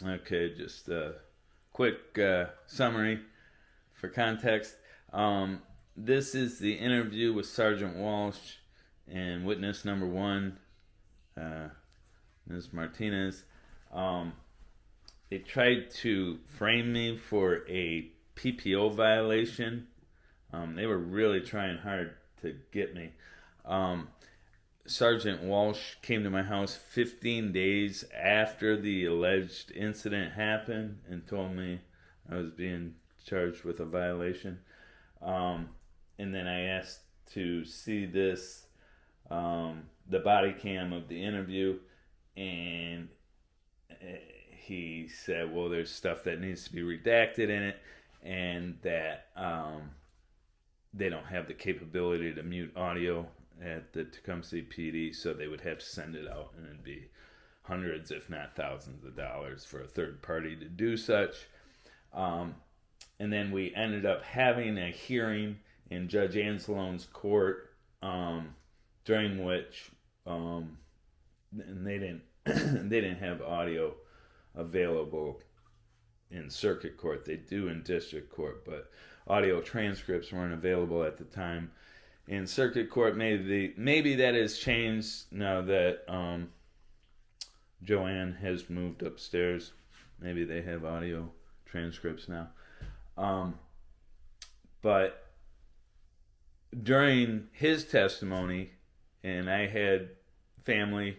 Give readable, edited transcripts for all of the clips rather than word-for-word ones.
Okay, just a quick summary for context. This is the interview with Sergeant Walsh and witness number one, Ms. Martinez. They tried to frame me for a PPO violation. They were really trying hard to get me. Sergeant Walsh came to my house 15 days after the alleged incident happened and told me I was being charged with a violation. And then I asked to see this, the body cam of the interview, and he said, well, there's stuff that needs to be redacted in it, and that they don't have the capability to mute audio at the Tecumseh PD, so they would have to send it out, and it'd be hundreds, if not thousands of dollars for a third party to do such. And then we ended up having a hearing in Judge Anzalone's court, during which and they didn't have audio available in circuit court. They do in district court, but audio transcripts weren't available at the time in circuit court. Maybe that has changed now that Joanne has moved upstairs. Maybe they have audio transcripts now. But during his testimony, and I had family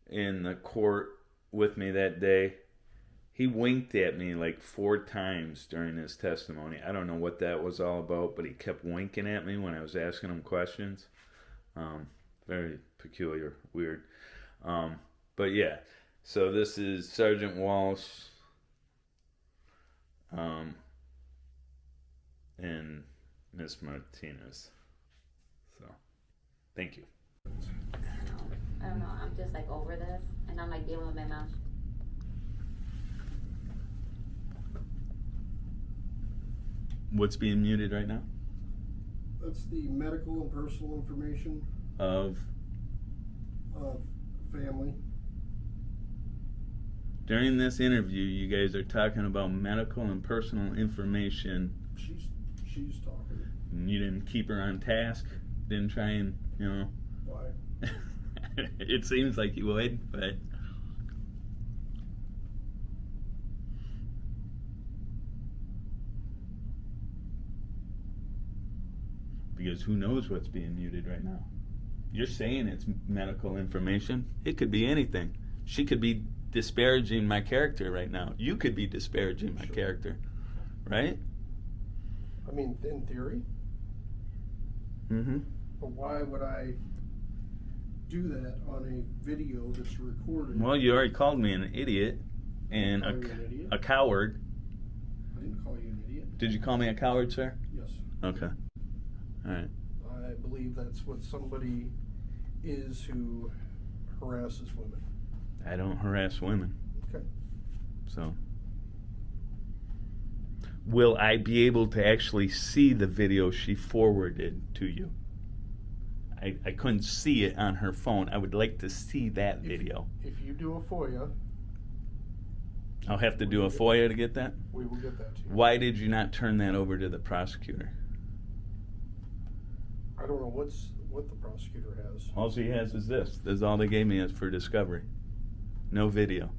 in the court with me that day, he winked at me like 4 times during his testimony. I don't know what that was all about, but he kept winking at me when I was asking him questions. Very peculiar, weird. But yeah, so this is Sergeant Walsh and Miss Martinez. So, thank you. I don't know. I'm just like over this, and I'm like dealing with my mouth. What's being muted right now? That's the medical and personal information Of family. during this interview, you guys are talking about medical and personal information. She's talking. And you didn't keep her on task. Didn't try and Why? It seems like you would, but because who knows what's being muted right now? You're saying it's medical information. It could be anything. She could be disparaging my character right now. You could be disparaging my character, right? I mean, in theory. Mm-hmm. But why would I do that on a video that's recorded? Well, you already called me an idiot and Call you an idiot? a coward. I didn't call you an idiot. Did you call me a coward, sir? Yes. Okay. All right. I believe that's what somebody is who harasses women. I don't harass women. Okay. So, will I be able to actually see the video she forwarded to you? I couldn't see it on her phone. I would like to see that video. If you do a FOIA, I'll have to do a FOIA to get that? we will get that to you. Why did you not turn that over to the prosecutor? I don't know what the prosecutor has. All she has is this. This is all they gave me is for discovery. No video.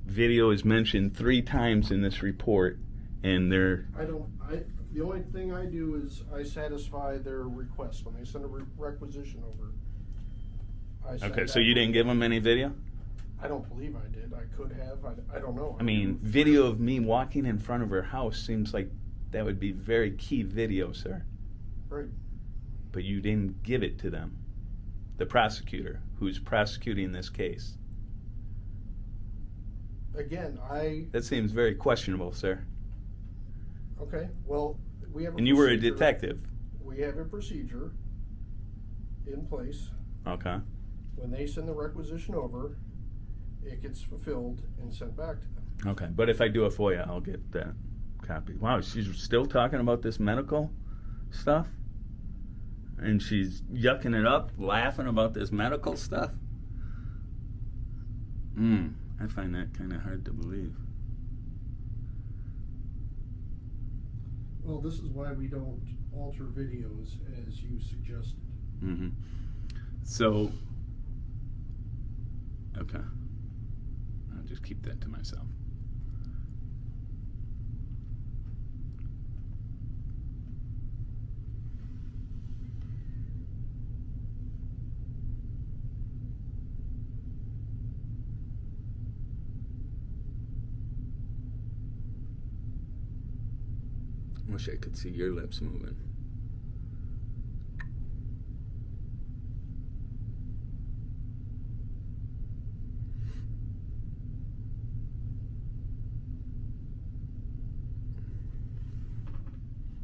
Video is mentioned 3 times in this report, and they're... The only thing I do is I satisfy their request. When they send a requisition over, I send Okay, so that. you didn't give them any video? I don't believe I did. I could have. I don't know. I mean, video of me walking in front of her house seems like that would be very key video, sir. Right. But you didn't give it to them. The prosecutor who's prosecuting this case. Again, That seems very questionable, sir. Okay, well, we have a And you were a procedure. detective. We have a procedure in place. Okay. When they send the requisition over, it gets fulfilled and sent back to them. Okay, but if I do a FOIA, I'll get that copy. Wow, she's still talking about this medical stuff? And she's yucking it up, laughing about this medical stuff? I find that kind of hard to believe. Well, this is why we don't alter videos as you suggested. Mm-hmm. So, okay. I'll just keep that to myself. Wish I could see your lips moving.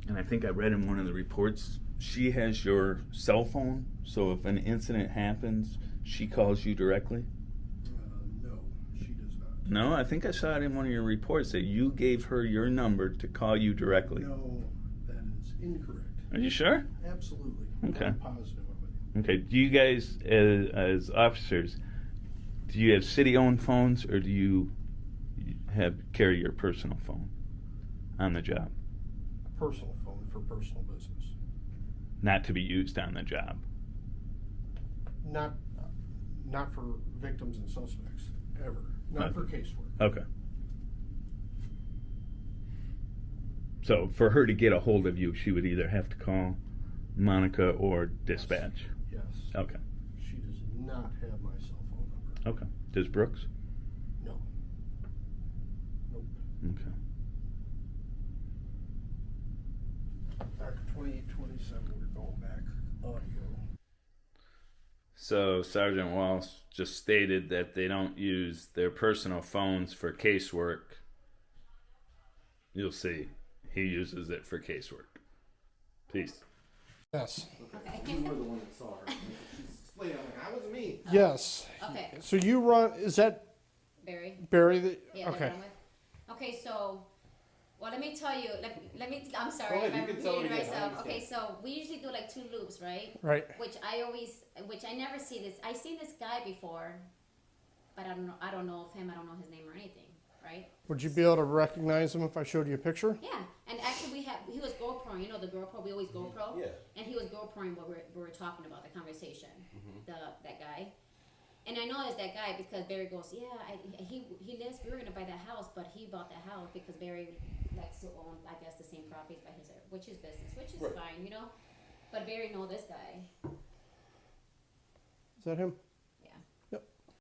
And I think I read in one of the reports, she has your cell phone, so if an incident happens, she calls you directly? No, she does not. No, I think I saw it in one of your reports that you gave her your number to call you directly. No, that is incorrect. Are you sure? Absolutely. Okay. I'm positive of it. Okay, do you guys, as officers, do you have city-owned phones, or do you carry your personal phone on the job? Personal phone for personal business. Not to be used on the job? Not for victims and suspects, ever. Not for casework. Okay. So for her to get a hold of you, she would either have to call Monica or dispatch? Yes. Okay. She does not have my cell phone number. Okay. Does Brooks? No. Nope. Okay. Back to 2827, we're going back audio. So Sergeant Walsh just stated that they don't use their personal phones for casework. You'll see. He uses it for casework. Peace. Yes. Okay. You were the one that saw her. She's explaining, I'm like, that was me. Yes. Okay. So you run, is that Barry? Barry? That, Yeah, okay. that I'm with. Okay, so, well, let me tell you, I'm sorry Go ahead, if you I'm can tell it repeating again, I myself. Okay, understand. so we usually do like 2 loops, right? Right. Which I never see this. I've seen this guy before, but I don't know of him. I don't know his name or anything, right? Would you be able to recognize him if I showed you a picture? Yeah, and actually he was GoPro. You know the GoPro. We always GoPro. Yeah. And he was GoProing what we were talking about, the conversation. That guy. And I know it's that guy because Barry goes, yeah, he lives. We were gonna buy that house, but he bought that house because Barry likes to own, I guess, the same properties by his, which is business, which is Right. fine, you know. But Barry know this guy. Is that him?